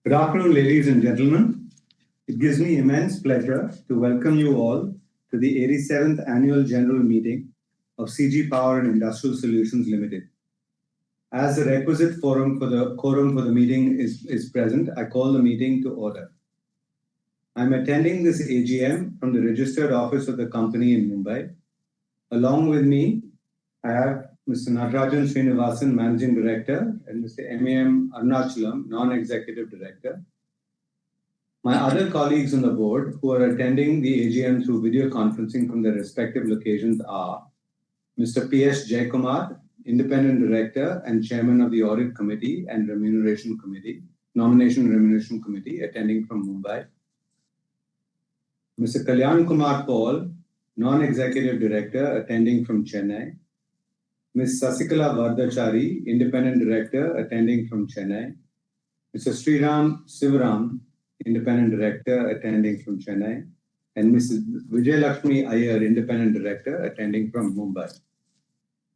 Good afternoon, ladies and gentlemen. It gives me immense pleasure to welcome you all to the 87th Annual General Meeting of CG Power and Industrial Solutions Limited. As the requisite quorum for the meeting is present, I call the meeting to order. I'm attending this AGM from the registered office of the company in Mumbai. Along with me, I have Mr. Natarajan Srinivasan, Managing Director, and Mr. M.A.M. Arunachalam, Non-Executive Director. My other colleagues on the board who are attending the AGM through video conferencing from their respective locations are Mr. P.S. Jaykumar, Independent Director and Chairman of the Audit Committee and Remuneration Committee, Nomination and Remuneration Committee, attending from Mumbai. Mr. Kalyan Kumar Paul, Non-Executive Director, attending from Chennai. Ms. Sasikala Vardachari, Independent Director, attending from Chennai. Mr. Sriram Sivaram, Independent Director, attending from Chennai. And Mrs. Vijayalakshmi Iyer, Independent Director, attending from Mumbai.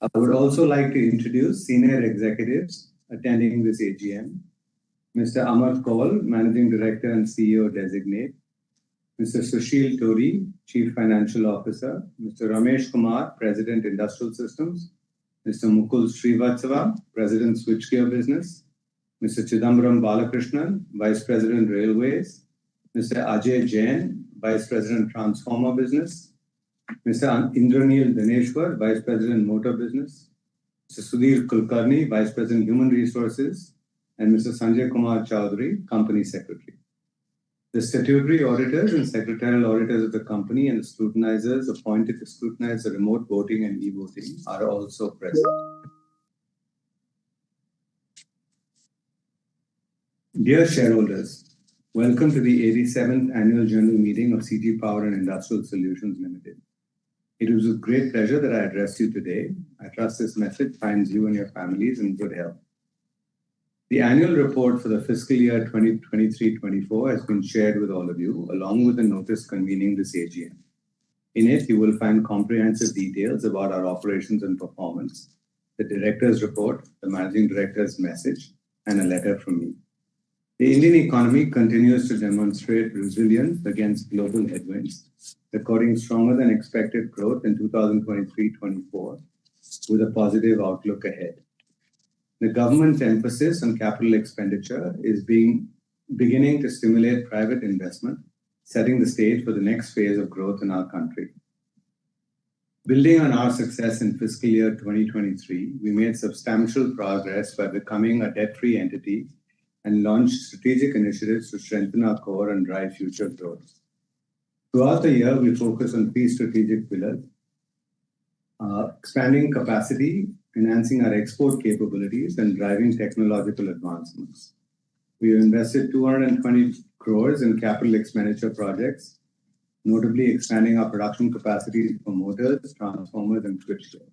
I would also like to introduce senior executives attending this AGM. Mr. Amar Kaul, Managing Director and CEO Designate. Mr. Sushil Tori, Chief Financial Officer. Mr. Ramesh Kumar, President Industrial Systems. Mr. Mukul Srivatsava, President Switchgear Business. Mr. Chidambaram Balakrishnan, Vice President Railways. Mr. Ajay Jain, Vice President Transformer Business. Mr. Indranil Dineshwar, Vice President Motor Business. Mr. Sudhir Kulkarni, Vice President Human Resources. And Mr. Sanjay Kumar Chowdhury, Company Secretary. The statutory auditors and secretarial auditors of the company and the scrutinizers appointed to scrutinize the remote voting and e-voting are also present. Dear shareholders, welcome to the 87th Annual General Meeting of CG Power and Industrial Solutions Limited. It is with great pleasure that I address you today. I trust this message finds you and your families in good health. The annual report for the fiscal year 2023-24 has been shared with all of you, along with the notice convening this AGM. In it, you will find comprehensive details about our operations and performance, the director's report, the managing director's message, and a letter from me. The Indian economy continues to demonstrate resilience against global headwinds, recording stronger than expected growth in 2023-24, with a positive outlook ahead. The government's emphasis on capital expenditure is beginning to stimulate private investment, setting the stage for the next phase of growth in our country. Building on our success in fiscal year 2023, we made substantial progress by becoming a debt-free entity and launched strategic initiatives to strengthen our core and drive future growth. Throughout the year, we focused on three strategic pillars: expanding capacity, enhancing our export capabilities, and driving technological advancements. We have invested 220 crores in capital expenditure projects, notably expanding our production capacity for motors, transformers, and switchgear.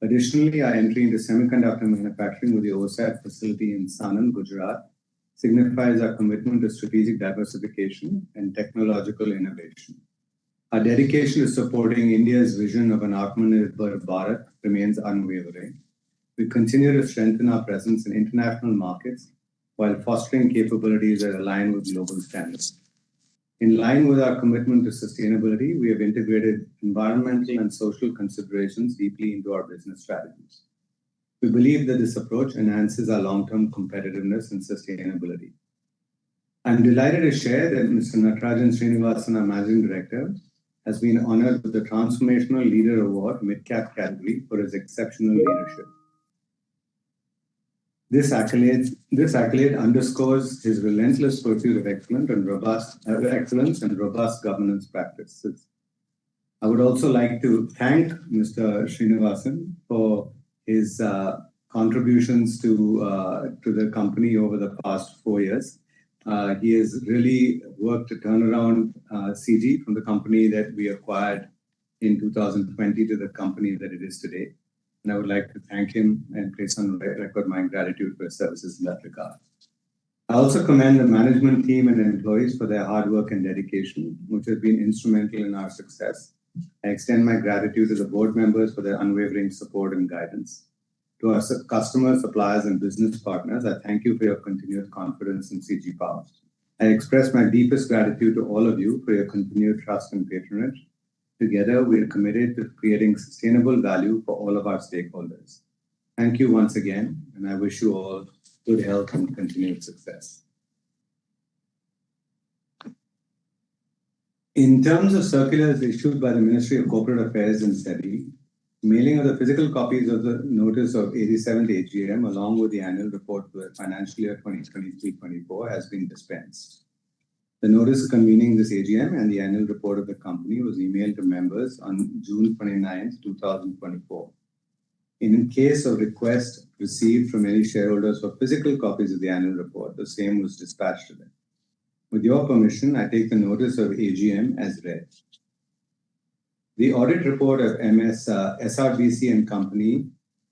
Additionally, our entry into semiconductor manufacturing with the OSAT facility in Sanand, Gujarat, signifies our commitment to strategic diversification and technological innovation. Our dedication to supporting India's vision of an Atmanirbhar Bharat remains unwavering. We continue to strengthen our presence in international markets while fostering capabilities that align with global standards. In line with our commitment to sustainability, we have integrated environmental and social considerations deeply into our business strategies. We believe that this approach enhances our long-term competitiveness and sustainability. I'm delighted to share that Mr. Natarajan Srinivasan, our Managing Director, has been honored with the Transformational Leader Award Mid-Cap category for his exceptional leadership. This accolade underscores his relentless pursuit of excellence and robust governance practices. I would also like to thank Mr. Srinivasan for his contributions to the company over the past 4 years. He has really worked to turn around CG from the company that we acquired in 2020 to the company that it is today. And I would like to thank him and place on record my gratitude for his services in that regard. I also commend the management team and employees for their hard work and dedication, which has been instrumental in our success. I extend my gratitude to the board members for their unwavering support and guidance. To our customers, suppliers, and business partners, I thank you for your continued confidence in CG Power. I express my deepest gratitude to all of you for your continued trust and patronage. Together, we are committed to creating sustainable value for all of our stakeholders. Thank you once again, and I wish you all good health and continued success. In terms of circulars issued by the Ministry of Corporate Affairs and SEBI, mailing of the physical copies of the notice of 87th AGM along with the annual report for the financial year 2023-24 has been dispensed. The notice convening this AGM and the annual report of the company was emailed to members on June 29, 2024. In case of request received from any shareholders for physical copies of the annual report, the same was dispatched to them. With your permission, I take the notice of AGM as read. The audit report of SRBC and Company,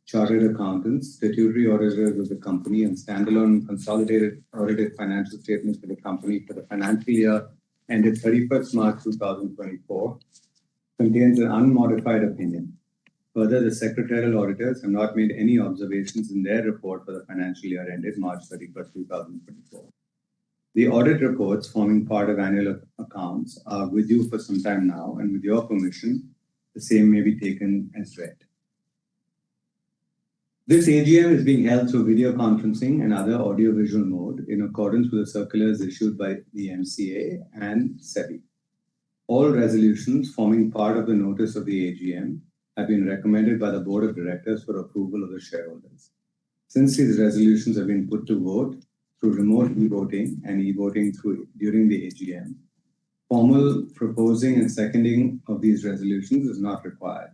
Chartered Accountants, statutory auditors of the company, and standalone consolidated audited financial statements for the company for the financial year ended 31st March 2024 contains an unmodified opinion. Further, the secretarial auditors have not made any observations in their report for the financial year ended March 31st, 2024. The audit reports forming part of annual accounts are with you for some time now, and with your permission, the same may be taken as read. This AGM is being held through video conferencing and other audiovisual mode in accordance with the circulars issued by the MCA and SEBI. All resolutions forming part of the notice of the AGM have been recommended by the Board of Directors for approval of the shareholders. Since these resolutions have been put to vote through remote e-voting and e-voting during the AGM, formal proposing and seconding of these resolutions is not required.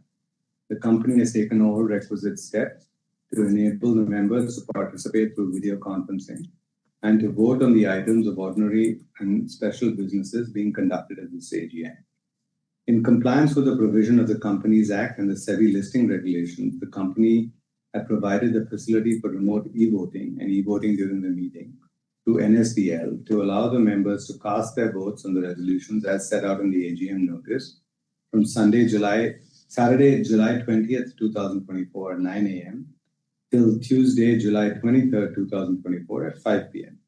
The company has taken all requisite steps to enable the members to participate through video conferencing and to vote on the items of ordinary and special businesses being conducted at this AGM. In compliance with the provision of the Companies Act and the SEBI listing regulations, the company had provided the facility for remote e-voting and e-voting during the meeting to NSDL to allow the members to cast their votes on the resolutions as set out in the AGM notice from Saturday, July 20th, 2024 at 9 a.m. till Tuesday, July 23rd, 2024 at 5 p.m.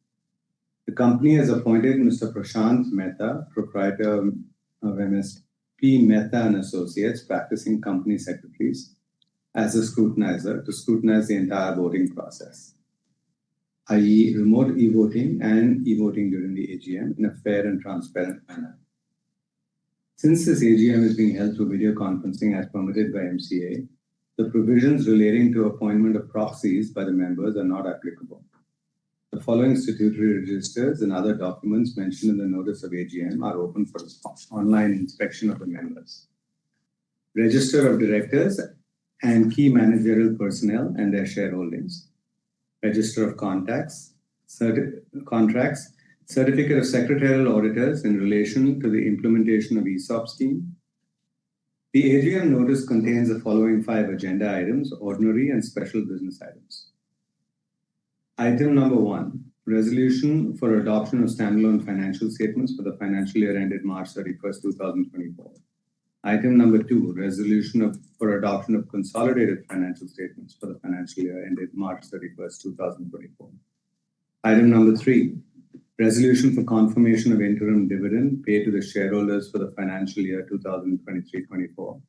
The company has appointed Mr. Prashant Mehta, proprietor of MSP Mehta and Associates, practicing company secretaries, as a scrutinizer to scrutinize the entire voting process, i.e. remote e-voting and e-voting during the AGM in a fair and transparent manner. Since this AGM is being held through video conferencing as permitted by MCA, the provisions relating to appointment of proxies by the members are not applicable. The following statutory registers and other documents mentioned in the notice of AGM are open for online inspection of the members. Register of Directors and key managerial personnel and their shareholdings, register of contracts, certificate of secretarial auditors in relation to the implementation of ESOP scheme. The AGM notice contains the following 5 agenda items, ordinary and special business items. Item number 1, resolution for adoption of standalone financial statements for the financial year ended March 31st, 2024. Item number 2, resolution for adoption of consolidated financial statements for the financial year ended March 31st, 2024. Item number 3, resolution for confirmation of interim dividend paid to the shareholders for the financial year 2023-24.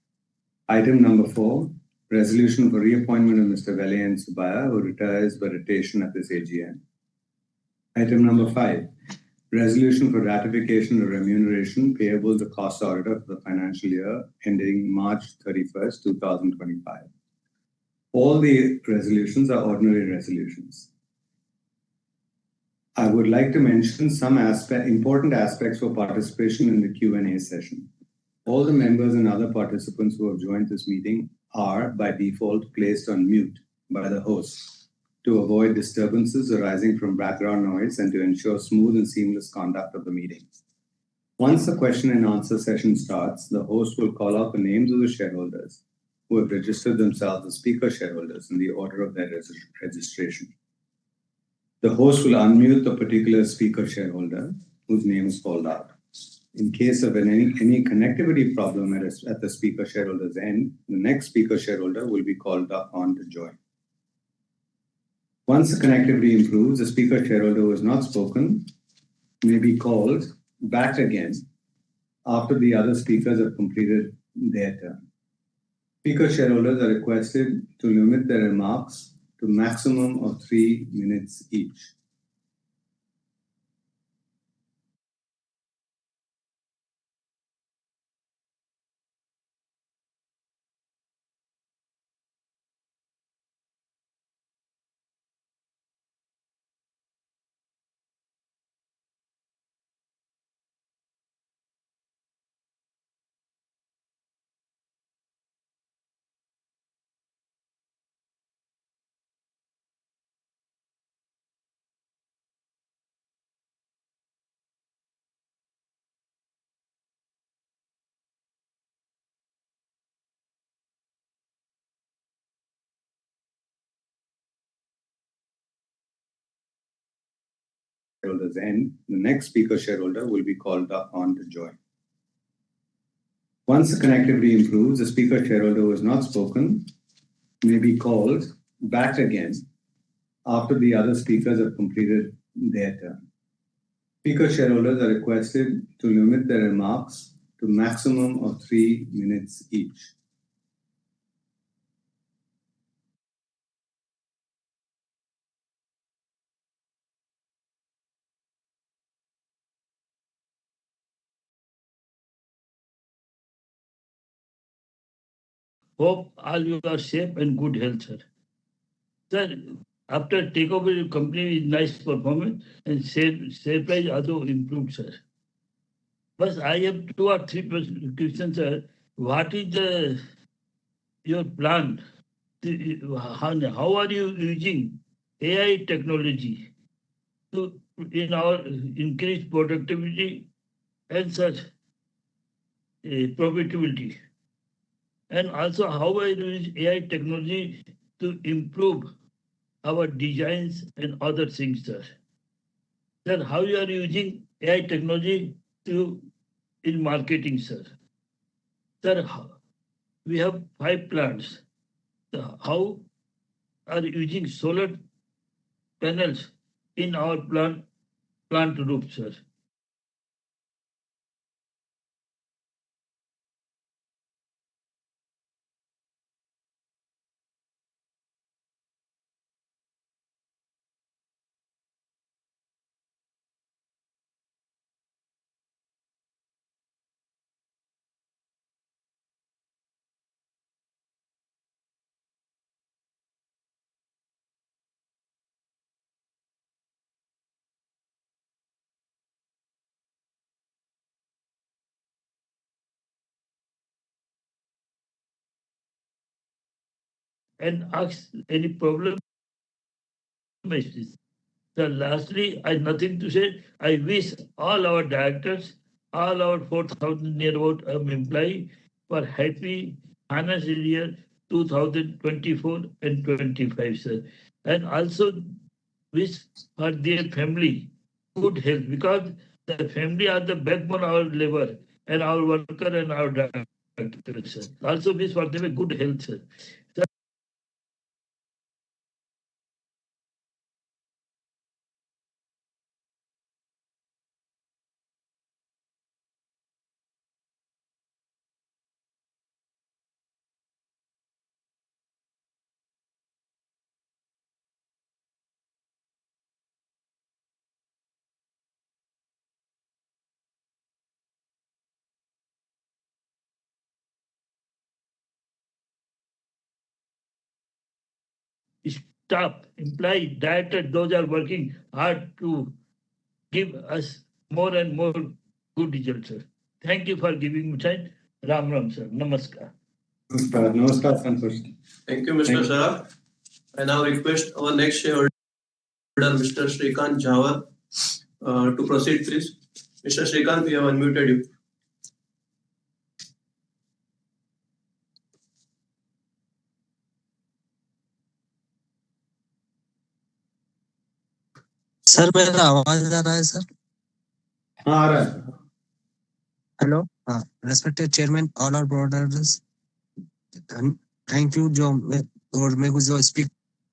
Item number 4, resolution for reappointment of Mr. Velayan Subaya, who retires by rotation at this AGM. Item number 5, resolution for ratification of remuneration payable to cost auditor for the financial year ending March 31st, 2025. All the resolutions are ordinary resolutions. I would like to mention some important aspects for participation in the Q&A session. All the members and other participants who have joined this meeting are, by default, placed on mute by the host to avoid disturbances arising from background noise and to ensure smooth and seamless conduct of the meeting. Once the question and answer session starts, the host will call out the names of the shareholders who have registered themselves as speaker shareholders in the order of their registration. The host will unmute the particular speaker shareholder whose name is called out. In case of any connectivity problem at the speaker shareholder's end, the next speaker shareholder will be called on to join. Once the connectivity improves, the speaker shareholder who has not spoken may be called back again after the other speakers have completed their turn. Speaker shareholders are requested to limit their remarks to maximum of 3 minutes each. Shareholders end, the next speaker shareholder will be called on to join. Once the connectivity improves, the speaker shareholder who has not spoken may be called back again after the other speakers have completed their turn. Speaker shareholders are requested to limit their remarks to maximum of 3 minutes each. Hope all you are safe and good health, sir. Sir, after takeover your company with nice performance and share price also improved, sir. But I have 2 or 3 questions, sir. What is your plan? How are you using AI technology to in our increase productivity and such profitability? And also how I use AI technology to improve our designs and other things, sir. Sir, how you are using AI technology to in marketing, sir? Sir, we have 5 plants. How are you using solar panels in our plant roof, sir? And ask any problem. So lastly, I nothing to say. I wish all our directors, all our 4,000 near about employee for happy financial year 2024 and 25, sir. And also wish for their family good health because the family are the backbone of our labor and our worker and our director, sir. Also wish for them a good health, sir. Staff, employee, director, those are working hard to give us more and more good results, sir. Thank you for giving me time. Ram Ram, sir. Namaskar. Namaskar, Santosh. Thank you, Mr. Saraf. I now request our next shareholder, Mr. Shrikant Jhawar, to proceed, please. Mr. Shrikant, we have unmuted you. Sir मेरा आवाज आ रहा है sir? हाँ आ रहा है. Hello, हाँ. Respected chairman, all our board members, thank you जो मैं और मैं कुछ जो स्पीक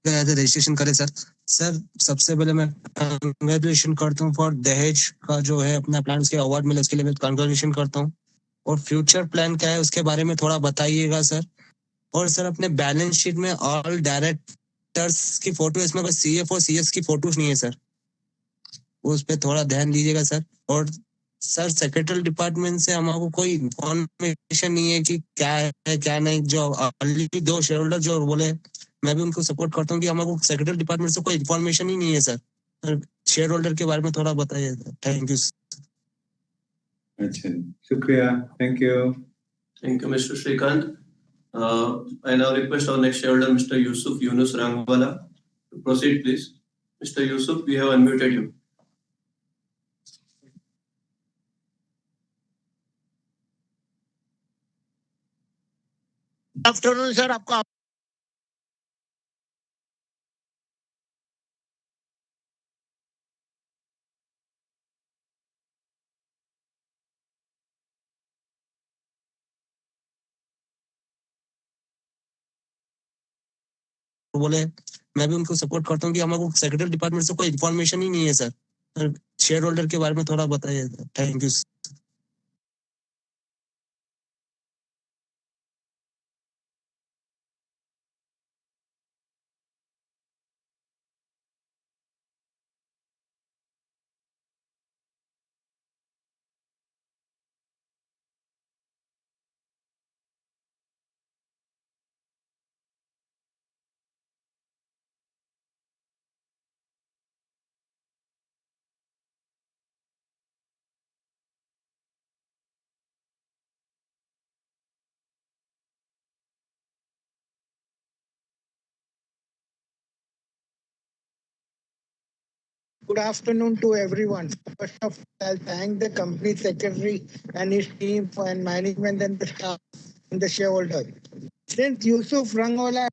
रजिस्ट्रेशन करे सर. सर सबसे पहले मैं कंग्रेचुलेशन करता हूँ फॉर दहेज का जो है अपना प्लान के अवार्ड मिला, उसके लिए मैं कंग्रेचुलेशन करता हूँ। और फ्यूचर प्लान क्या है उसके बारे में थोड़ा बताइएगा सर। और सर अपने बैलेंस शीट में ऑल डायरेक्टर्स की फोटो, इसमें बस सीएफ और सीएस की फोटोज नहीं है सर, उस पर थोड़ा ध्यान दीजिएगा सर। और सर सेक्रेटरी डिपार्टमेंट से हमको कोई इंफॉर्मेशन नहीं है कि क्या है क्या नहीं। जो ऑलरेडी 2 शेयर होल्डर जो बोले, मैं भी उनको सपोर्ट करता हूँ कि हमको सेक्रेटरी डिपार्टमेंट से कोई इंफॉर्मेशन ही नहीं है सर। शेयर होल्डर के बारे में थोड़ा बताइए। Thank you. अच्छा, शुक्रिया, thank you. Thank you, Mr. Srikanth. I now request our next shareholder, Mr. Yusuf Yunus Rangwala, to proceed, please. Mr. Yusuf, we have unmuted you. Afternoon sir, आपका बोले, मैं भी उनको सपोर्ट करता हूँ कि हमको सेक्रेटरी डिपार्टमेंट से कोई इंफॉर्मेशन ही नहीं है सर। शेयर होल्डर के बारे में थोड़ा बताइए। Thank you. Good afternoon to everyone. First of all, I'll thank the company secretary and his team and management and the staff and the shareholder. Since Yusuf Rangwala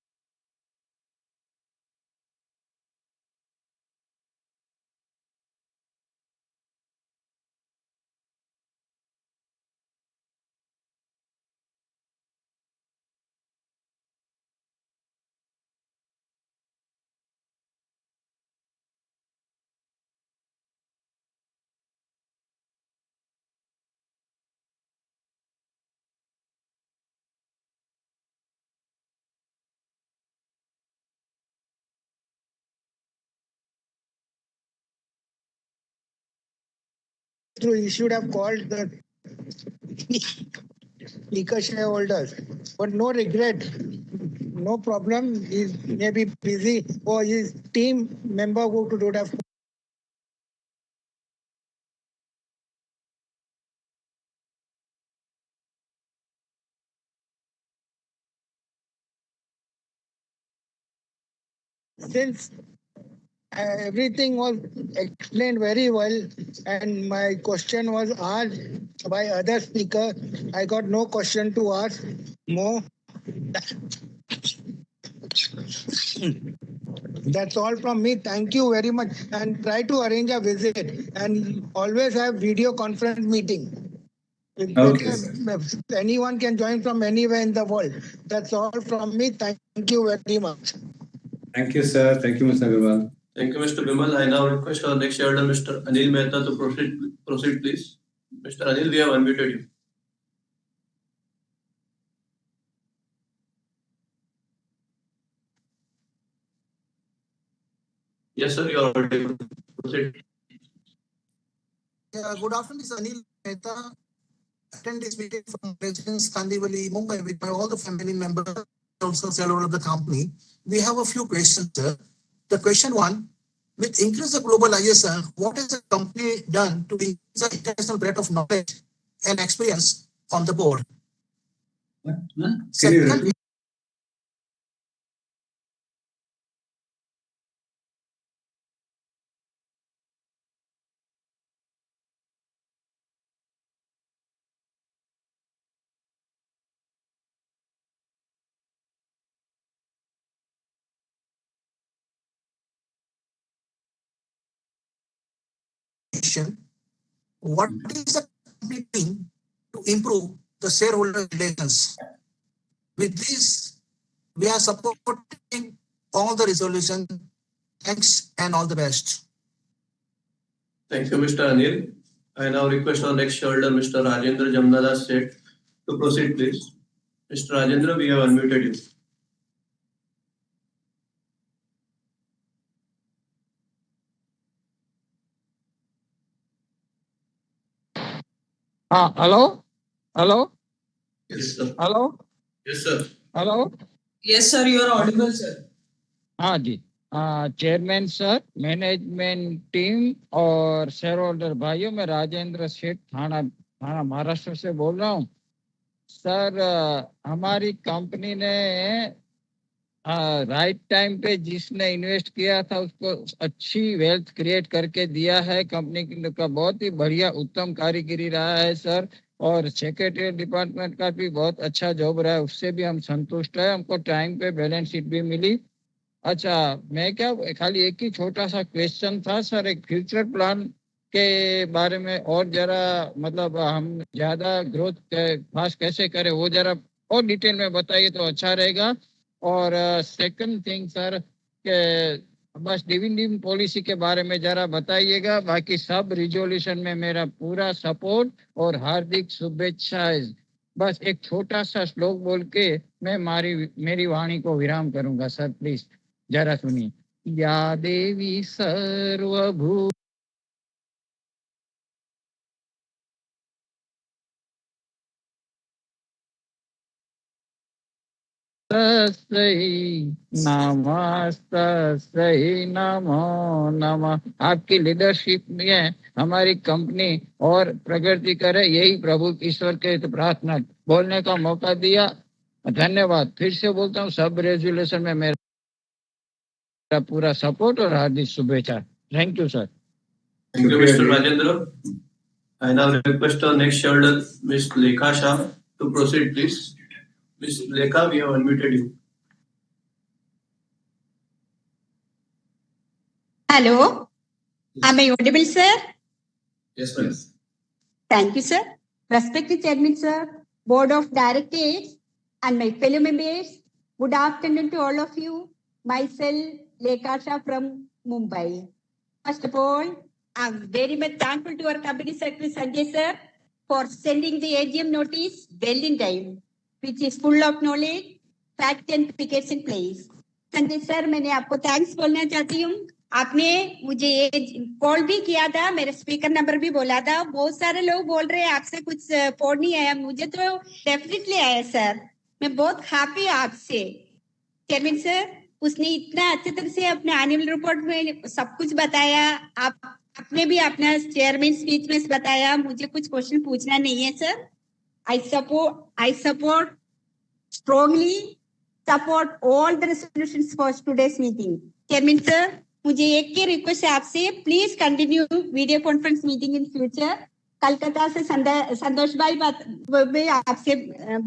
through, he should have called the speaker shareholders, but no regret. No problem. He may be busy or his team member who would have since everything was explained very well and my question was asked by other speaker. I got no question to ask more. That's all from me. Thank you very much. And try to arrange a visit and always have video conference meeting. Okay, sir. Anyone can join from anywhere in the world. That's all from me. Thank you very much. Thank you, sir. Thank you, Mr. Agarwal. Thank you, Mr. Vimal. I now request our next shareholder, Mr. Anil Mehta, to proceed, please. Mr. Anil, we have unmuted you. Yes, sir, you are audible. Proceed. Good afternoon, this is Anil Mehta. Attend this meeting from Residence Kandivali, Mumbai, with all the family members, also shareholder of the company. We have a few questions, sir. The question one, with increase of globalization, what has the company done to increase the international breadth of knowledge and experience on the board? What? Huh? Can you Second, repeat? what is the company doing to improve the shareholder relations? With this, we are supporting all the resolution Thanks and all the best. Thank you, Mr. Anil. I now request our next shareholder, Mr. Rajendra Jamnadas Seth, to proceed, please. Mr. Rajendra, we have unmuted you. Hello? Hello? Yes, sir. Hello? Yes, sir. Hello? Yes, sir, you are audible, sir. हाँ जी chairman sir management team और share holder भाइयों मैं राजेंद्र सेठ थाना थाना महाराष्ट्र से बोल रहा हूँ सर हमारी कंपनी ने राइट टाइम पे जिसने इन्वेस्ट किया था उसको अच्छी वेल्थ क्रिएट करके दिया है कंपनी का बहुत ही बढ़िया उत्तम कारीगिरी रहा है सर और सेक्रेटरी डिपार्टमेंट का भी बहुत अच्छा जॉब रहा है उससे भी हम संतुष्ट है हमको टाइम पे बैलेंस शीट भी मिली अच्छा मैं क्या खाली एक ही छोटा सा क्वेश्चन था सर एक फ्यूचर प्लान के बारे में और जरा मतलब हम ज्यादा ग्रोथ फास्ट कैसे करें वो जरा और डिटेल में बताइए तो अच्छा रहेगा और सेकंड थिंग सर के बस डिविडेंड पॉलिसी के बारे में जरा बताइएगा बाकी सब रिजोल्यूशन में मेरा पूरा सपोर्ट और हार्दिक शुभेच्छाएं बस एक छोटा सा श्लोक बोल के मैं मेरी वाणी को विराम करूंगा सर प्लीज जरा सुनिए या देवी सर्वभू नमस्तस्यै नमो नमः आपकी लीडरशिप में हमारी कंपनी और प्रगति करे यही प्रभु ईश्वर के प्रार्थना बोलने का मौका दिया धन्यवाद फिर से बोलता हूँ सब रेजुलेशन में मेरा पूरा सपोर्ट और हार्दिक शुभेच्छा thank you sir Thank you, Mr. Rajendra. I now request our next shareholder, Ms. Lekha Shah, to proceed, please. Ms. Lekha, we have unmuted you. Hello, am I audible, sir? Yes, ma'am. Thank you, sir. Respected Chairman, sir, Board of Directors, and my fellow members, good afternoon to all of you. Myself, Lekha Shah from Mumbai. First of all, I'm very much thankful to our company secretary, Sanjay, sir, for sending the AGM notice well in time, which is full of knowledge, fact and figures in place. Sanjay sir मैंने आपको thanks बोलना चाहती हूँ आपने मुझे ये call भी किया था मेरे स्पीकर नंबर भी बोला था बहुत सारे लोग बोल रहे हैं आपसे कुछ फोन नहीं आया मुझे तो डेफिनेटली आया सर मैं बहुत हैप्पी हूँ आपसे चेयरमैन सर उसने इतना अच्छे तरह से अपने एनुअल रिपोर्ट में सब कुछ बताया आपने भी अपना चेयरमैन स्पीच में बताया मुझे कुछ क्वेश्चन पूछना नहीं है sir I support strongly support all the resolutions for today's meeting. Chairman sir, मुझे एक ही रिक्वेस्ट है आपसे please continue video conference meeting in future Calcutta से संतोष भाई आपसे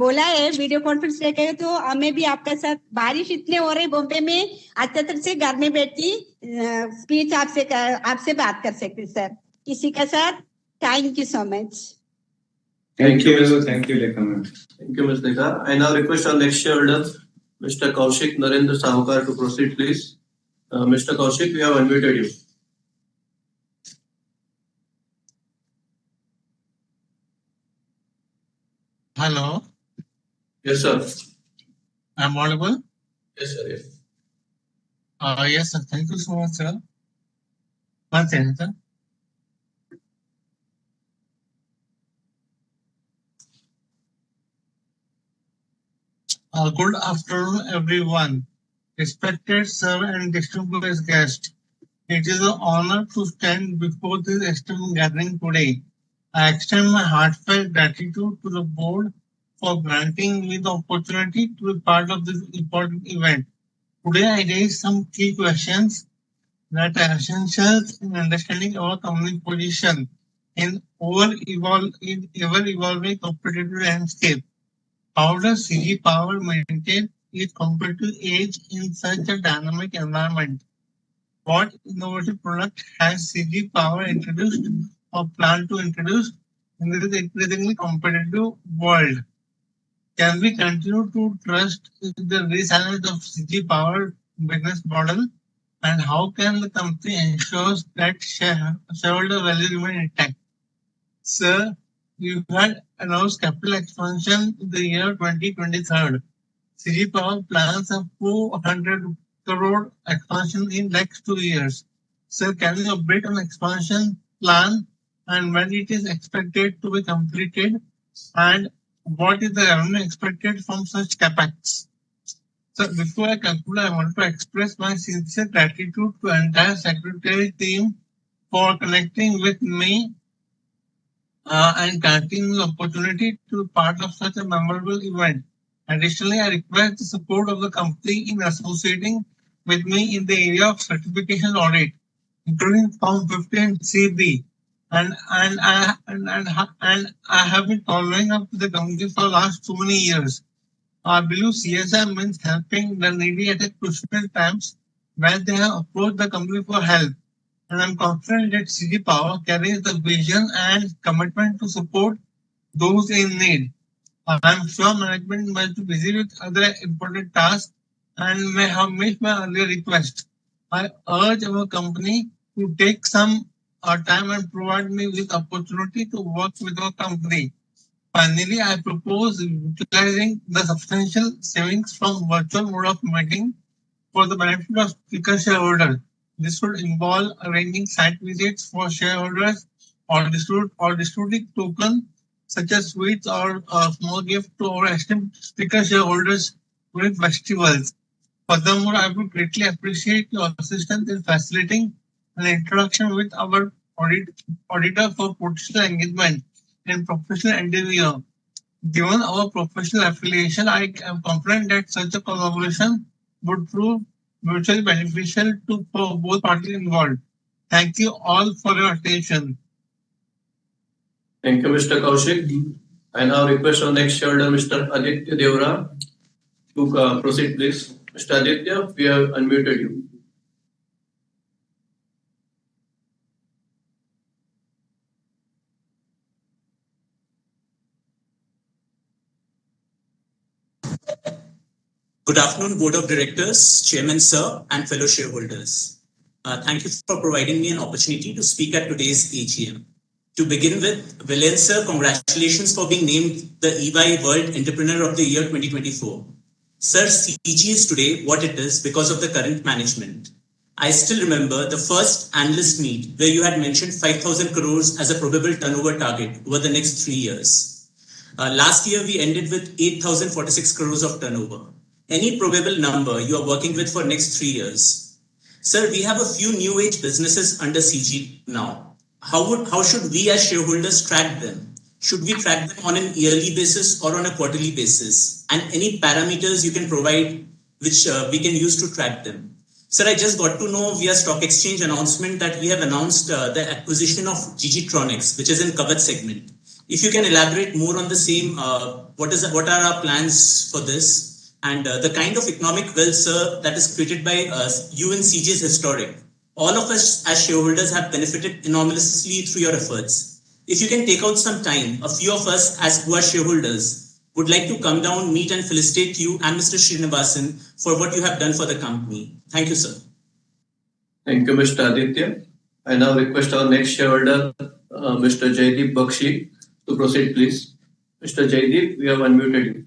बोला है वीडियो कॉन्फ्रेंस लेके तो हमें भी आपका साथ बारिश इतने हो रही बॉम्बे में अच्छे तरह से घर में बैठी स्पीच आपसे बात कर सकते सर इसी के साथ thank you so much Thank you, Lekha ma'am. Thank you, Ms. Lekha. I now request our next shareholder, Mr. Kaushik Narendra Sahukar, to proceed, please. Mr. Kaushik, we have unmuted you. Hello. Yes, sir. I'm audible? Yes, sir. Yes. Yes, sir. Thank you so much, sir. One second, sir. Good afternoon, everyone. Respected sir and distinguished guests. It is an honor to stand before this esteemed gathering today. I extend my heartfelt gratitude to the board for granting me the opportunity to be part of this important event. Today, I raise some key questions that are essential in understanding our company position in ever-evolving competitive landscape. How does CG Power maintain its competitive edge in such a dynamic environment? What innovative product has CG Power introduced or plan to introduce in this increasingly competitive world? Can we continue to trust the resilience of CG Power business model and how can the company ensure that shareholder value remain intact? Sir, you had announced capital expansion in the year 2023. CG Power plans a 400 crore expansion in next 2 years. Sir, can you update on expansion plan and when it is expected to be completed, and what is the revenue expected from such capex? So before I conclude, I want to express my sincere gratitude to the entire secretary team for connecting with me and granting me the opportunity to be part of such a memorable event. Additionally, I request the support of the company in associating with me in the area of certification audit, including Form 15 CB. And I have been following up with the company for the last so many years. I believe CSR means helping the needy at a crucial times when they have approached the company for help. And I'm confident that CG Power carries the vision and commitment to support those in need. I'm sure management must be busy with other important tasks and may have missed my earlier request. I urge our company to take some time and provide me with opportunity to work with our company. Finally, I propose utilizing the substantial savings from virtual mode of meeting for the benefit of speaker shareholders. This would involve arranging site visits for shareholders or distributing tokens such as sweets or a small gift to our esteemed speaker shareholders during festivals. Furthermore, I would greatly appreciate your assistance in facilitating an interaction with our auditor for potential engagement in professional endeavor. Given our professional affiliation, I am confident that such a collaboration would prove mutually beneficial for both parties involved. Thank you all for your attention. Thank you, Mr. Kaushik. I now request our next shareholder, Mr. Aditya Devra, to proceed, please. Mr. Aditya, we have unmuted you. Good afternoon, Board of Directors, Chairman Sir, and fellow shareholders. Thank you for providing me an opportunity to speak at today's AGM. To begin with, Villain Sir, congratulations for being named the EY World Entrepreneur of the Year 2024. Sir, CG is today what it is because of the current management. I still remember the first analyst meet where you had mentioned 5,000 crores as a probable turnover target over the next 3 years. Last year, we ended with 8,046 crores of turnover. Any probable number you are working with for next 3 years? Sir, we have a few new age businesses under CG now. How should we as shareholders track them? Should we track them on an yearly basis or on a quarterly basis? And any parameters you can provide which we can use to track them? Sir, I just got to know via stock exchange announcement that we have announced the acquisition of Gigitronics, which is in covered segment. If you can elaborate more on the same, what are our plans for this? And the kind of economic wealth, sir, that is created by you and CG's historic. All of us as shareholders have benefited enormously through your efforts. If you can take out some time, a few of us as who are shareholders would like to come down, meet and felicitate you and Mr. Srinivasan for what you have done for the company. Thank you, sir. Thank you, Mr. Aditya. I now request our next shareholder, Mr. Jaideep Bakshi, to proceed, please. Mr. Jaideep, we have unmuted you.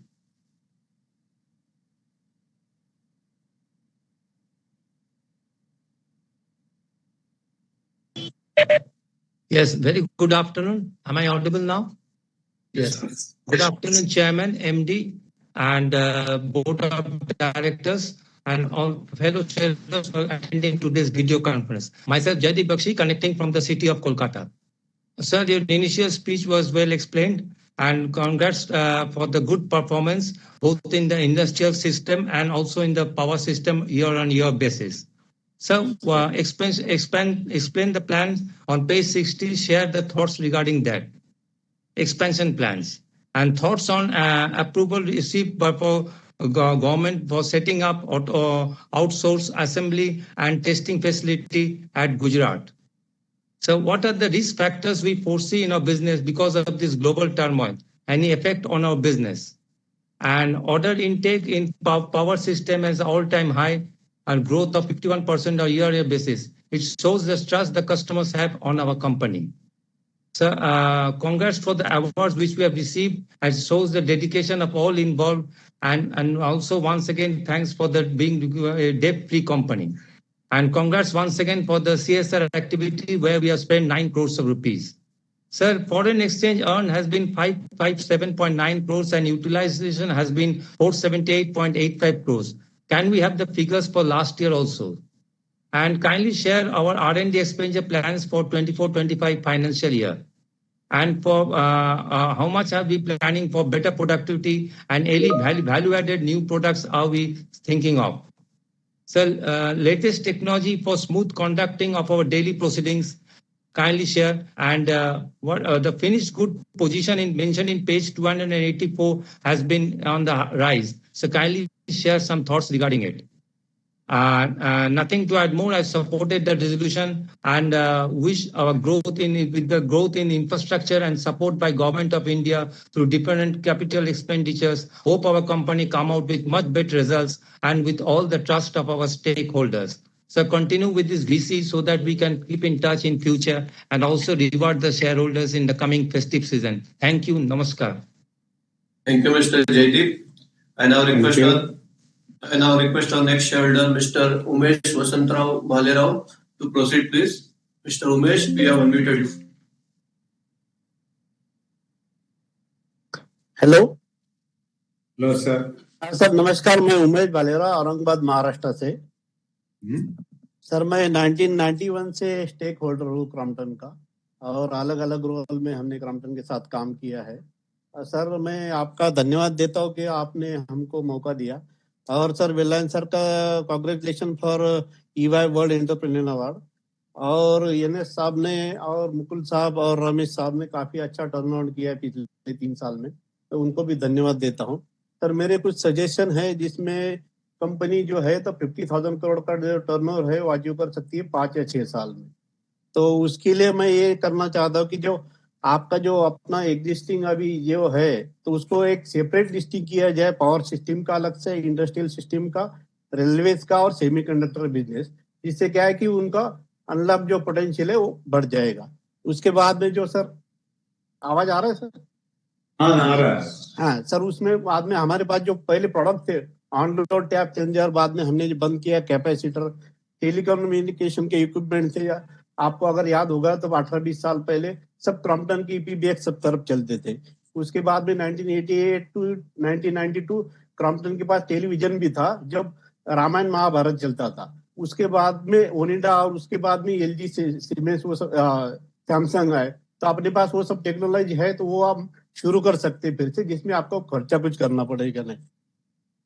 Yes, very good afternoon. Am I audible now? Yes. Good afternoon, Chairman, MD, and Board of Directors, and all fellow shareholders for attending today's video conference. Myself, Jaideep Bakshi, connecting from the city of Kolkata. Sir, your initial speech was well explained, and congrats for the good performance, both in the industrial system and also in the power system year-on-year basis. So explain the plans on page 60, share the thoughts regarding that. Expansion plans and thoughts on approval received by government for setting up outsource assembly and testing facility at Gujarat. So what are the risk factors we foresee in our business because of this global turmoil? Any effect on our business? And order intake in power system is all-time high. and growth of 51% on year-on-year basis. It shows the trust the customers have on our company. So, congrats for the awards which we have received, and shows the dedication of all involved, and also once again thanks for the being a debt-free company. And congrats once again for the CSR activity where we have spent 9 crores of rupees. Sir, foreign exchange earned has been 557.9 crores and utilization has been 478.85 crores. Can we have the figures for last year also? And kindly share our R&D expenditure plans for 24-25 financial year. And for how much are we planning for better productivity and any value-added new products are we thinking of? So, latest technology for smooth conducting of our daily proceedings, kindly share. And what the finished good position mentioned in page 284 has been on the rise. So, kindly share some thoughts regarding it. Nothing to add more. I supported the resolution and wish our growth with the growth in infrastructure and support by Government of India through different capital expenditures. Hope our company come out with much better results and with all the trust of our stakeholders. So continue with this VC so that we can keep in touch in future and also reward the shareholders in the coming festive season. Thank you. Namaskar. Thank you, Mr. Jaideep. I now request our next shareholder, Mr. Umesh Vasantrao Bhalerao, to proceed, please. Mr. Umesh, we have unmuted you. Hello Hello, sir. Sir नमस्कार, मैं उमेश भालेरा औरंगाबाद महाराष्ट्र से। Sir मैं 1991 से stake holder हूँ Crompton का और अलग अलग रोल में हमने क्रॉम्पटन के साथ काम किया है। सर मैं आपका धन्यवाद देता हूँ कि आपने हमको मौका दिया। और सर विलायन सर का congratulation for EY world entrepreneur award. और एनएस साहब ने और मुकुल साहब और रमेश साहब ने काफी अच्छा टर्नआउट किया है पिछले 3 साल में, तो उनको भी धन्यवाद देता हूँ। सर मेरे कुछ सजेशन है जिसमें कंपनी जो है तो 50,000 करोड़ का जो टर्नओवर है वो अचीव कर सकती है 5 या 6 साल में। तो उसके लिए मैं ये करना चाहता हूँ कि जो आपका जो अपना एग्जिस्टिंग अभी जो है तो उसको एक सेपरेट लिस्टिंग किया जाए, पावर सिस्टम का अलग से, इंडस्ट्रियल सिस्टम का, रेलवेज का और सेमीकंडक्टर बिजनेस, जिससे क्या है कि उनका अनलॉक जो पोटेंशियल है वो बढ़ जाएगा। उसके बाद में जो सर आवाज आ रहा है सर? हाँ आ रहा है। हाँ सर, उसमें बाद में हमारे पास जो पहले प्रोडक्ट थे ऑन रोड टैप चेंजर, बाद में हमने जो बंद किया कैपेसिटर, टेलीकम्युनिकेशन के इक्विपमेंट थे। आपको अगर याद होगा तो 18-20 साल पहले सब क्रॉम्पटन की ईपीबीएक्स सब तरफ चलते थे। उसके बाद में 1988 टू 1992 क्रॉम्पटन के पास टेलीविजन भी था जब रामायण महाभारत चलता था। उसके बाद में ओनिडा और उसके बाद में एलजी सीमेंस वो सब सैमसंग है, तो अपने पास वो सब टेक्नोलॉजी है तो वो आप शुरू कर सकते फिर से, जिसमें आपको खर्चा कुछ करना पड़ेगा नहीं।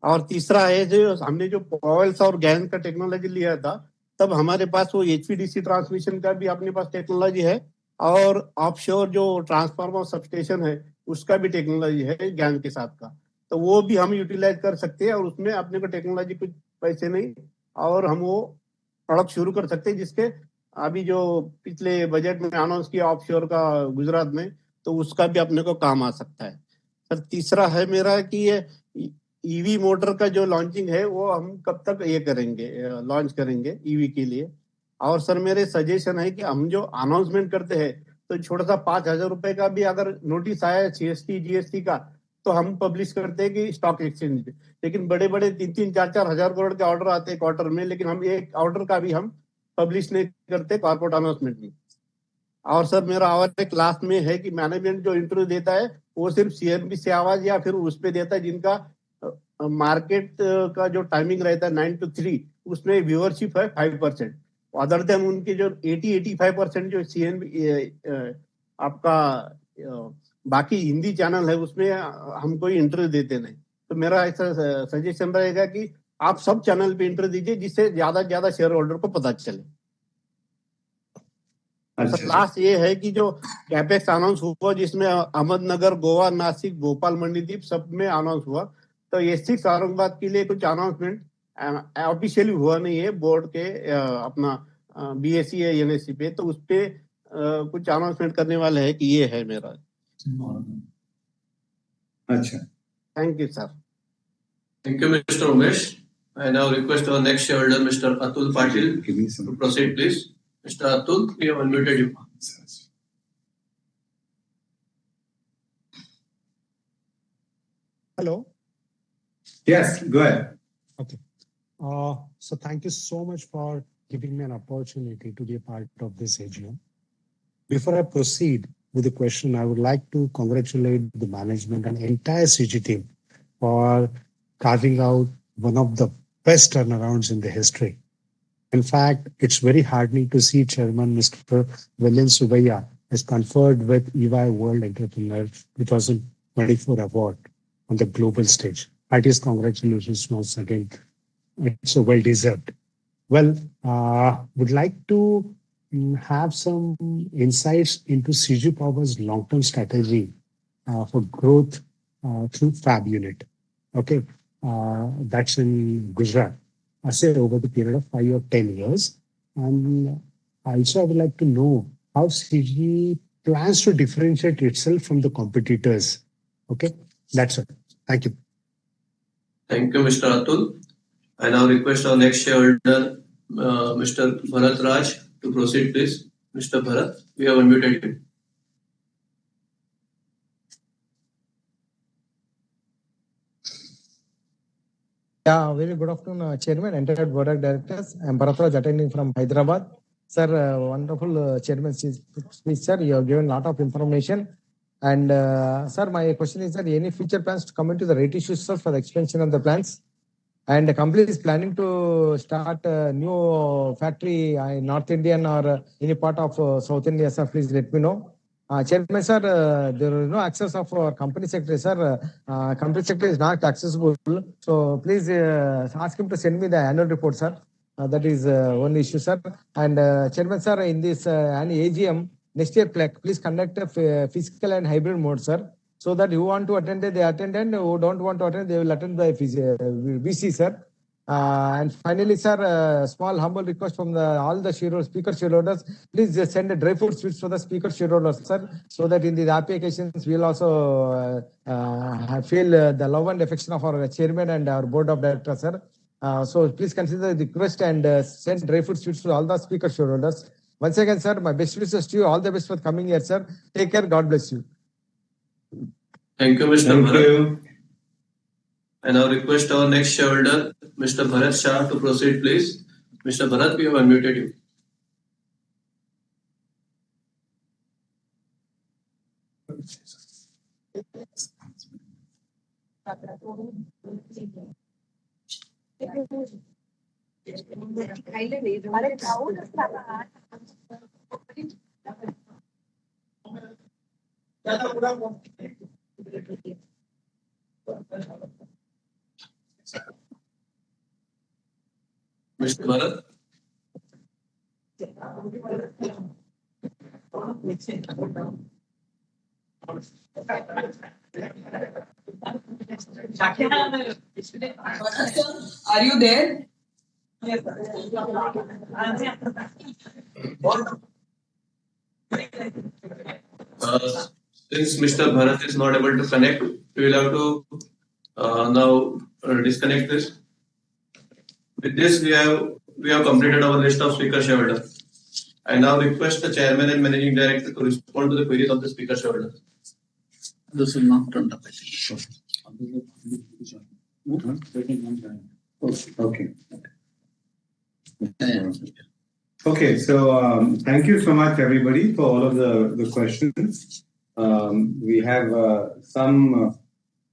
और तीसरा है जो हमने जो पॉवेल्स और गैन का टेक्नोलॉजी लिया था तब हमारे पास वो एचवीडीसी ट्रांसमिशन का भी अपने पास टेक्नोलॉजी है और ऑफशोर जो ट्रांसफार्मर सबस्टेशन है उसका भी टेक्नोलॉजी है गैन के साथ का, तो वो भी हम यूटिलाइज कर सकते हैं। और उसमें अपने को टेक्नोलॉजी कुछ पैसे नहीं और हम वो प्रोडक्ट शुरू कर सकते हैं, जिसके अभी जो पिछले बजट में अनाउंस किया ऑफशोर का गुजरात में, तो उसका भी अपने को काम आ सकता है। सर तीसरा है मेरा कि ये ईवी मोटर का जो लॉन्चिंग है वो हम कब तक ये करेंगे, लॉन्च करेंगे ईवी के लिए। और सर मेरे सजेशन है कि हम जो अनाउंसमेंट करते हैं तो छोटा सा 5,000 रुपए का भी अगर नोटिस आया सीएसटी जीएसटी का तो हम पब्लिश करते हैं कि स्टॉक एक्सचेंज पे, लेकिन बड़े बड़े 3-3, 4-4 हजार करोड़ के ऑर्डर आते हैं क्वार्टर में, लेकिन हम एक ऑर्डर का भी हम पब्लिश नहीं करते कॉर्पोरेट अनाउंसमेंट में। और सर मेरा और एक लास्ट में है कि मैनेजमेंट जो इंटरव्यू देता है वो सिर्फ सीएनबी से आवाज या फिर उस पे देता है जिनका मार्केट का जो टाइमिंग रहता है 9 to 3, उसमें व्यूअरशिप है 5%। अदर देन उनके जो 80-85% जो सीएनबी आपका बाकी हिंदी चैनल है उसमें हमको इंटरव्यू देते नहीं। तो मेरा ऐसा सजेशन रहेगा कि आप सब चैनल पे इंटरव्यू दीजिए जिससे ज्यादा से ज्यादा शेयर होल्डर को पता चले। अच्छा। लास्ट ये है कि जो कैपेक्स अनाउंस हुआ जिसमें अहमदनगर, गोवा, नासिक, भोपाल, मंडीदीप सब में अनाउंस हुआ, तो S6 औरंगाबाद के लिए कुछ अनाउंसमेंट ऑफिशियली हुआ नहीं है बोर्ड के अपना बीएससी है एनएससी पे, तो उस पे कुछ अनाउंसमेंट करने वाले हैं कि ये है मेरा। अच्छा, thank you sir. Thank you, Mr. Umesh. I now request our next shareholder, Mr. Atul Patil, to proceed, please. Mr. Atul, we have unmuted you. Hello. Yes, go ahead. Okay. So thank you so much for giving me an opportunity to be a part of this AGM. Before I proceed with the question, I would like to congratulate the management and entire CG team for carving out one of the best turnarounds in the history. In fact, it's very heartening to see Chairman Mr. William Subbiah is conferred with EY World Entrepreneur 2024 Award on the global stage. Heartiest congratulations once again. It's so well deserved. Well, would like to have some insights into CG Power's long-term strategy for growth through Fab unit. Okay, that's in Gujarat. I say over the period of 5 or 10 years. And also I would like to know how CG plans to differentiate itself from the competitors. Okay, that's it. Thank you. Thank you, Mr. Atul. I now request our next shareholder, Mr. Bharat Raj, to proceed, please. Mr. Bharat, we have unmuted you. Yeah, very good afternoon, Chairman, entire Board of Directors. I'm Bharat Raj, attending from Hyderabad. Sir, wonderful Chairman speech, sir. You have given a lot of information. And sir, my question is, any future plans to come into the rate issues, sir, for the expansion of the plants? And the company is planning to start a new factory in North India or any part of South India, sir. Please let me know. Chairman, sir, there is no access of company secretary, sir. Company secretary is not accessible. So please ask him to send me the annual report, sir. That is one issue, sir. And Chairman, sir, in this AGM, next year, please conduct a physical and hybrid mode, sir. So that who want to attend, they attend, and who don't want to attend, they will attend by VC, sir. And finally, sir, small humble request from all the speaker shareholders, please just send a dry fruit sweets for the speaker shareholders, sir, so that in these applications we'll also feel the love and affection of our chairman and our board of directors, sir. So please consider the request and send dry fruit sweets to all the speaker shareholders. Once again, sir, my best wishes to you. All the best for coming year, sir. Take care. God bless you. Thank you, Mr. Thank Bharat. you. I now request our next shareholder, Mr. Bharat Shah, to proceed, please. Mr. Bharat, we have unmuted you. Mr. Bharat. Are you there? Since Mr. Bharat is not able to connect, we will have to now disconnect this. With this, we have completed our list of speaker shareholders. I now request the chairman and managing director to respond to the queries of the speaker shareholders. This will not turn up. Okay. Okay, so thank you so much, everybody, for all of the questions. We have some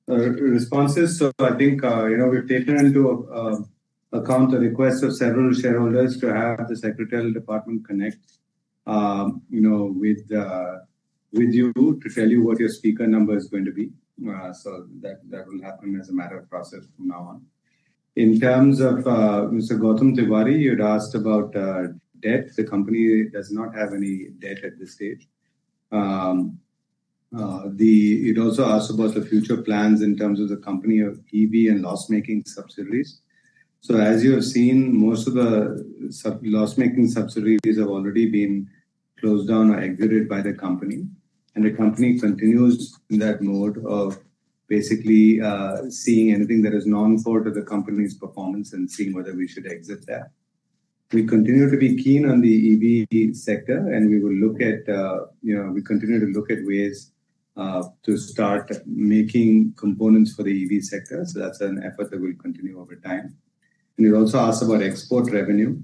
responses. So I think we've taken into account the request of several shareholders to have the secretarial department connect, with you to tell you what your speaker number is going to be. So that will happen as a matter of process from now on. In terms of Mr. Gautam Tiwari, you'd asked about debt. The company does not have any debt at this stage. You'd also asked about the future plans in terms of the company of EV and loss-making subsidiaries. So as you have seen, most of the loss-making subsidiaries have already been closed down or exited by the company. And the company continues in that mode of basically seeing anything that is non-core to the company's performance and seeing whether we should exit that. We continue to be keen on the EV sector, and we will look at, we continue to look at ways to start making components for the EV sector. So that's an effort that will continue over time. And you also asked about export revenue.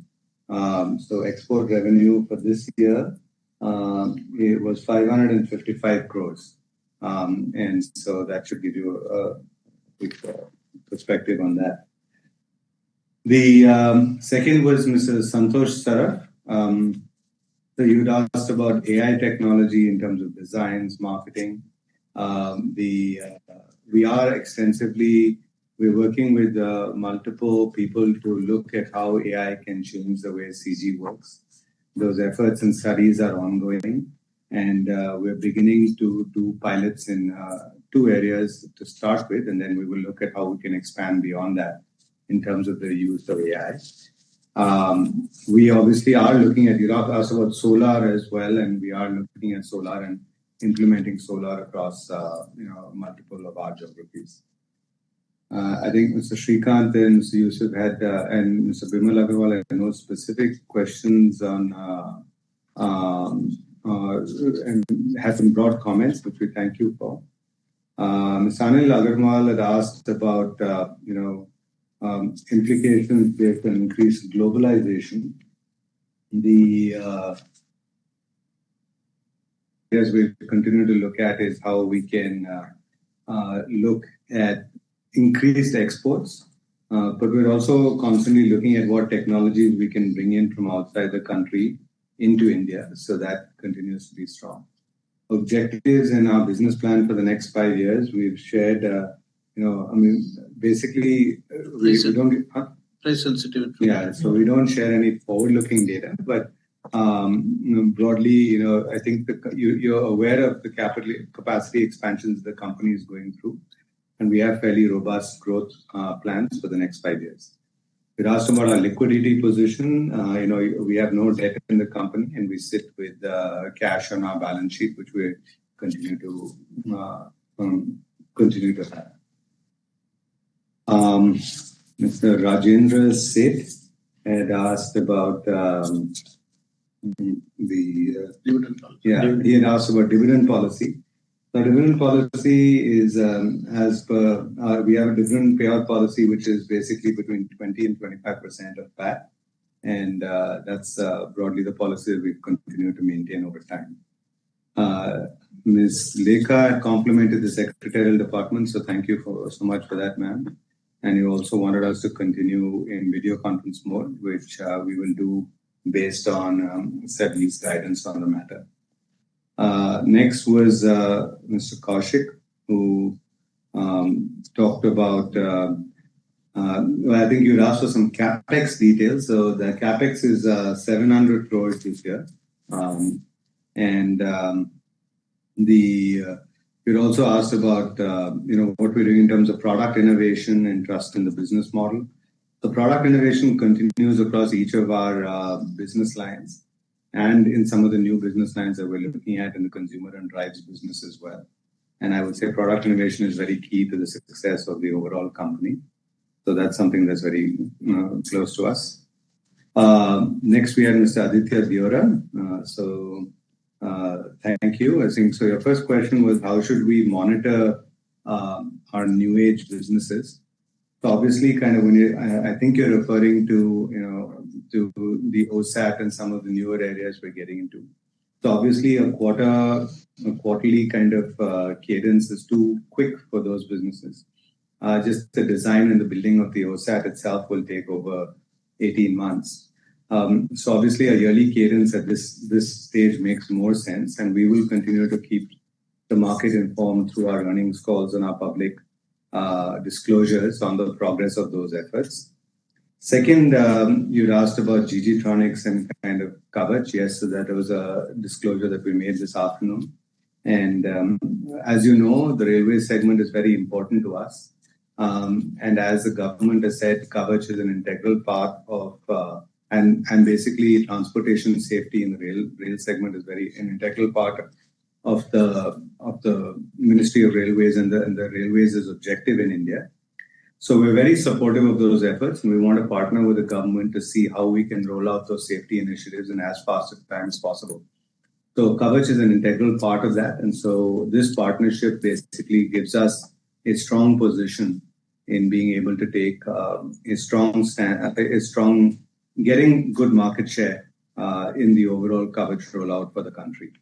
So export revenue for this year, it was 555 crores. And so that should give you a quick perspective on that. The second was Mr. Santosh Saraf. So you'd asked about AI technology in terms of designs, marketing. We are extensively, we're working with multiple people to look at how AI can change the way CG works. Those efforts and studies are ongoing, and we're beginning to do pilots in 2 areas to start with, and then we will look at how we can expand beyond that in terms of the use of AI. We obviously are looking at, you asked about solar as well, and we are looking at solar and implementing solar across multiple of our geographies. I think Mr. Srikanth and Mr. Yusuf had, and Mr. Bimal Agarwal had no specific questions on, and had some broad comments, which we thank you for. Ms. Anil Agarwal had asked about, implications based on increased globalization. As we continue to look at is how we can look at increased exports, but we're also constantly looking at what technologies we can bring in from outside the country into India. So that continues to be strong. Objectives in our business plan for the next 5 years, we've shared, basically, we don't... Price sensitivity. Yeah, so we don't share any forward-looking data, but broadly, I think you're aware of the capacity expansions the company is going through, and we have fairly robust growth plans for the next 5 years. We asked about our liquidity position. We have no debt in the company, and we sit with cash on our balance sheet, which we continue to have. Mr. Rajendra Seth had asked about dividend policy. Yeah, he had asked about dividend policy. The dividend policy is as per, we have a dividend payout policy, which is basically between 20 and 25% of PAT. And that's broadly the policy that we continue to maintain over time. Ms. Lekha complimented the secretarial department, so thank you so much for that, ma'am. And you also wanted us to continue in video conference mode, which we will do based on SEBI's guidance on the matter. Next was Mr. Kaushik, who talked about, I think you'd asked for some CapEx details. So the CapEx is 700 crores this year. You'd also asked about, what we're doing in terms of product innovation and trust in the business model. The product innovation continues across each of our business lines and in some of the new business lines that we're looking at in the consumer and drives business as well. And I would say product innovation is very key to the success of the overall company. So that's something that's very close to us. Next, we have Mr. Aditya Diora. Thank you. I think so. Your first question was, how should we monitor our new age businesses? So obviously, kind of I think you're referring to, to the OSAT and some of the newer areas we're getting into. So obviously, a quarterly kind of cadence is too quick for those businesses. Just the design and the building of the OSAT itself will take over 18 months. So obviously, a yearly cadence at this stage makes more sense, and we will continue to keep the market informed through our earnings calls and our public disclosures on the progress of those efforts. Second, you'd asked about GG Tronics and kind of Kavach. Yes, so that was a disclosure that we made this afternoon. And as you know, the railway segment is very important to us. And as the government has said, Kavach is an integral part of, and basically transportation safety in the rail segment is an integral part the Ministry of Railways and the Railways' objective in India. So we're very supportive of those efforts, and we want to partner with the government to see how we can roll out those safety initiatives in as fast a time as possible. So Kavach is an integral part of that, and so this partnership basically gives us a strong position in being able to take getting good market share in the overall Kavach rollout for the country.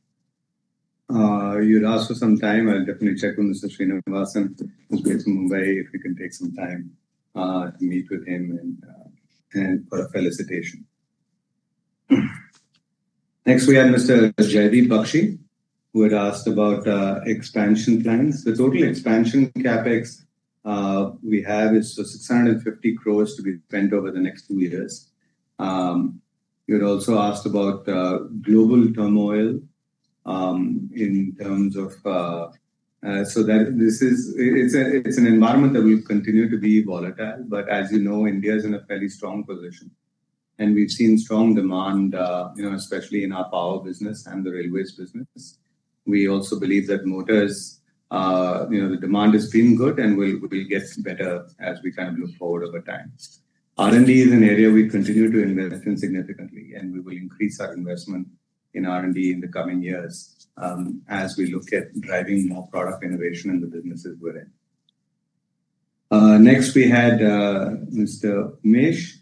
You'd asked for some time. I'll definitely check with Mr. Srinivasan, who's based in Mumbai, if we can take some time to meet with him and for a felicitation. Next, we had Mr. Jaideep Bakshi, who had asked about expansion plans. The total expansion capex we have is 650 crores to be spent over the next 2 years. You had also asked about global turmoil in terms of so that it's an environment that will continue to be volatile. But as you know, India is in a fairly strong position, and we've seen strong demand, especially in our power business and the railways business. We also believe that motors, the demand has been good and will get better as we kind of look forward over time. R&D is an area we continue to invest in significantly, and we will increase our investment in R&D in the coming years as we look at driving more product innovation in the businesses we're in. Next, we had Mr. Umesh,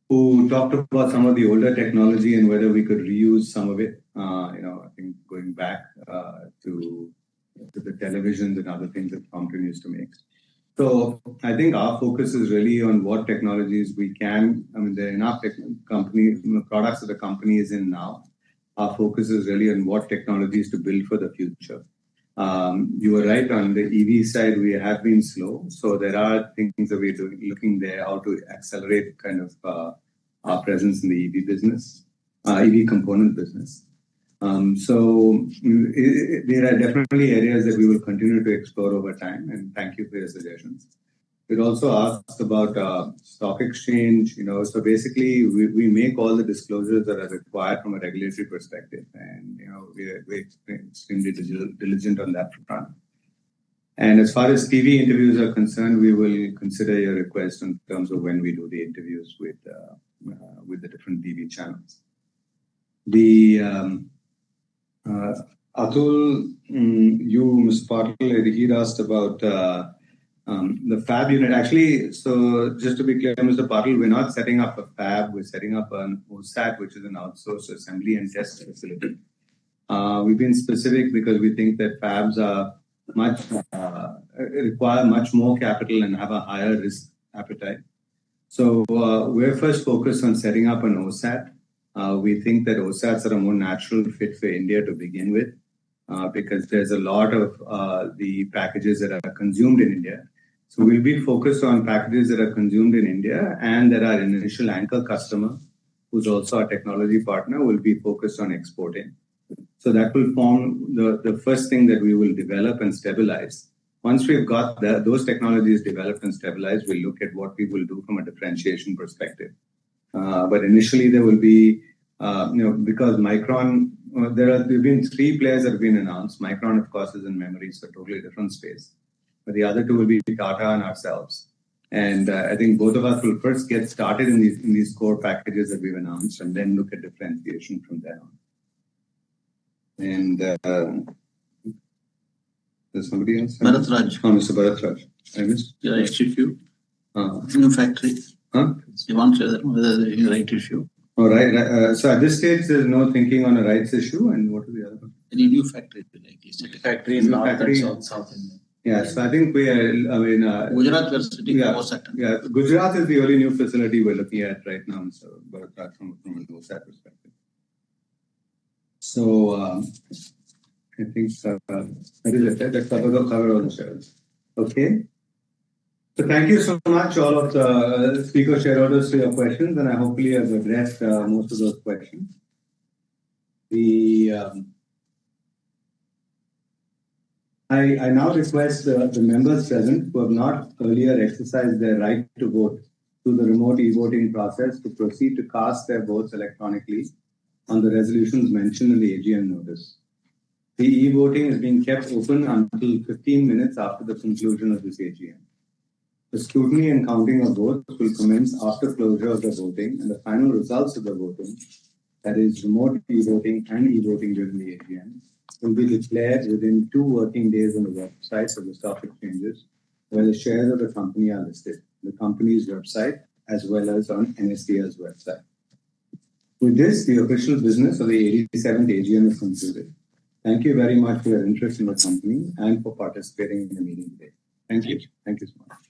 who talked about some of the older technology and whether we could reuse some of it. I think going back to the televisions and other things that Compton used to make. So I think our focus is really on what technologies we can. I mean, there are enough products that the company is in now. Our focus is really on what technologies to build for the future. You were right, on the EV side, we have been slow. So there are things that we're doing, looking there, how to accelerate kind of our presence in the EV business, EV component business. So there are definitely areas that we will continue to explore over time, and thank you for your suggestions. We'd also asked about stock exchange. So basically, we make all the disclosures that are required from a regulatory perspective, and we're extremely diligent on that front. And as far as TV interviews are concerned, we will consider your request in terms of when we do the interviews with the different TV channels. Atul, Mr. Patil, he asked about the fab unit. Actually, so just to be clear, Mr. Patil, we're not setting up a fab. We're setting up an OSAT, which is an outsourced assembly and test facility. We've been specific because we think that fabs are require much more capital and have a higher risk appetite. So we're first focused on setting up an OSAT. We think that OSATs are a more natural fit for India to begin with, because there's a lot of the packages that are consumed in India. So we'll be focused on packages that are consumed in India, and that our initial anchor customer, who's also our technology partner, will be focused on exporting. So that will form the first thing that we will develop and stabilize. Once we've got those technologies developed and stabilized, we'll look at what we will do from a differentiation perspective. But initially, there will be, because Micron, there have been 3 players that have been announced. Micron, of course, is in memory, so totally different space. But the other 2 will be Tata and ourselves. And I think both of us will first get started in these core packages that we've announced, and then look at differentiation from there on. And there's somebody else? Bharat Raj. Oh, Mr. Bharat Raj. I missed. Yeah, HQ. New factory. Huh? You want to whether the right issue? Oh, right. So at this stage, there's no thinking on a rights issue. And what is the other one? Any new factory? Factory in North and South India. Yeah, so I think we are, Gujarat, we're sitting in OSAT. Yeah, Gujarat is the only new facility we're looking at right now, so but apart from an OSAT perspective. So I think that is it. Let's cover all the shares. Okay. So thank you so much, all of the speaker shareholders, for your questions, and I hopefully have addressed most of those questions. I now request the members present who have not earlier exercised their right to vote through the remote e-voting process to proceed to cast their votes electronically on the resolutions mentioned in the AGM notice. The e-voting is being kept open until 15 minutes after the conclusion of this AGM. The scrutiny and counting of votes will commence after closure of the voting, and the final results of the voting, that is remote e-voting and e-voting during the AGM, will be declared within 2 working days on the websites of the stock exchanges where the shares of the company are listed, the company's website, as well as on NSDL's website. With this, the official business of the 87th AGM is concluded. Thank you very much for your interest in the company and for participating in the meeting today. Thank you. Thank you so much.